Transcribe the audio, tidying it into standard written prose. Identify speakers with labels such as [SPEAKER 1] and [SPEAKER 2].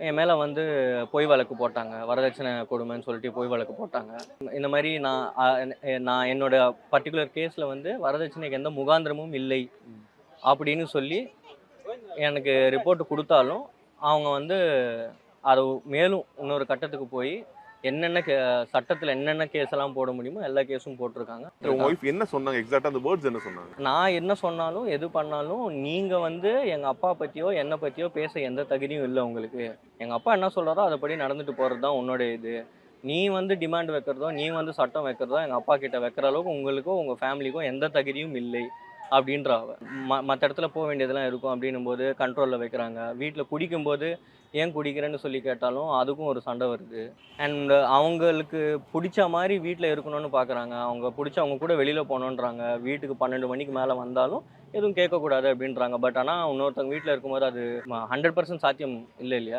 [SPEAKER 1] என் மேல வந்து பொய் வழக்கு போட்டாங்க. வரதட்சணை கொடுமைன்னு சொல்லிட்டு பொய் வழக்கு போட்டாங்க. இந்த மாரி நான் என்னோட பர்ட்டிகுலர் கேஸ்ல வந்து வரதட்சணைக்கு எந்த முகாந்திரமும் இல்லை அப்படின்னு சொல்லி எனக்கு ரிப்போர்ட் குடுத்தாலும், அவங்க வந்து அது மேலும் இன்னொரு கட்டத்துக்கு போயி சட்டத்துல என்னென்ன கேஸ் எல்லாம் போட முடியுமோ எல்லா கேஸும் போட்டுருக்காங்க.
[SPEAKER 2] உங்க ஒய்ஃப் என்ன சொன்னாங்க? எக்ஸாக்ட்டா அந்த வேர்ட்ஸ் என்ன சொன்னாங்க?
[SPEAKER 1] நான் என்ன சொன்னாலும், எது பண்ணாலும், நீங்க வந்து எங்க அப்பா பத்தியோ, என்ன பத்தியோ பேச எந்த தகுதியும் இல்ல உங்களுக்கு. எங்க அப்பா என்ன சொல்றாரோ அதப்படி நடந்துட்டு போறது தான் உன்னோட இது. நீ வந்து டிமாண்ட் வைக்கிறதோ, நீ வந்து சட்டம் வைக்கிறதோ, எங்க அப்பா கிட்ட வைக்கிற அளவுக்கு உங்களுக்கோ, உங்க ஃபேமிலிக்கோ எந்த தகுதியும் இல்லை. அப்படின்றா அவ. மத்த இடத்துல வேண்டியதெல்லாம் இருக்கும் அப்படின்னும்போது கண்ட்ரோல்ல வைக்கிறாங்க. வீட்ல குடிக்கும்போது, ஏன் குடிக்கிறேன்னு சொல்லி கேட்டாலும், அதுக்கும் ஒரு சண்டை வருது. அண்ட் அவங்களுக்கு புடிச்ச மாரி வீட்ல இருக்கணும்னு பார்க்குறாங்க. அவங்க கூட வெளியில போணுன்றாங்க. வீட்டுக்கு 12 மணிக்கு மேல வந்தாலும், எதுவும் கேட்கக்கூடாது அப்படின்றாங்க. பட் ஆனா இன்னொருத்தவங்க வீட்ல இருக்கும்போது அது 100% சாத்தியம் இல்ல இல்லையா?